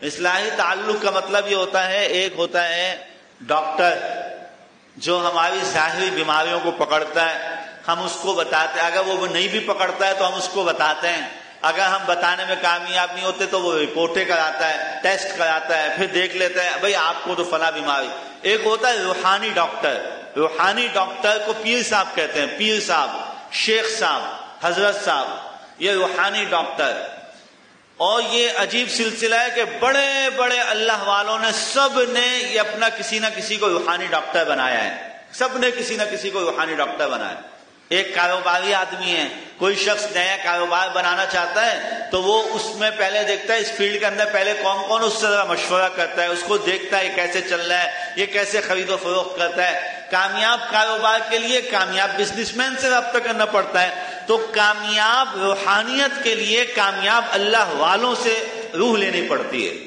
اصلاحی تعلق کا مطلب یہ ہوتا ہے، ایک ہوتا ہے ڈاکٹر جو ہماری ظاہری بیماریوں کو پکڑتا ہے، ہم اس کو بتاتے ہیں، اگر وہ نہیں بھی پکڑتا ہے تو ہم اس کو بتاتے ہیں، اگر ہم بتانے میں کامیاب نہیں ہوتے تو وہ رپورٹیں کراتا ہے، ٹیسٹ کراتا ہے، پھر دیکھ لیتا ہے بھئی آپ کو تو فلاں بیماری۔ ایک ہوتا ہے روحانی ڈاکٹر، روحانی ڈاکٹر کو پیر صاحب کہتے ہیں، پیر صاحب، شیخ صاحب، حضرت صاحب، یہ روحانی ڈاکٹر۔ اور یہ عجیب سلسلہ ہے کہ بڑے بڑے اللہ والوں نے سب نے یہ اپنا کسی نہ کسی کو روحانی ڈاکٹر بنایا ہے، سب نے کسی نہ کسی کو روحانی ڈاکٹر بنایا ہے۔ ایک کاروباری آدمی ہے، کوئی شخص نیا کاروبار بنانا چاہتا ہے تو وہ اس میں پہلے دیکھتا ہے اس فیلڈ کے اندر پہلے کون کون اس سے ذرا مشورہ کرتا ہے، اس کو دیکھتا ہے یہ کیسے چل رہا ہے، یہ کیسے خرید و فروخت کرتا ہے۔ کامیاب کاروبار کے لیے کامیاب بزنس مین سے رابطہ کرنا پڑتا ہے، تو کامیاب روحانیت کے لیے کامیاب اللہ والوں سے روح لینی پڑتی ہے۔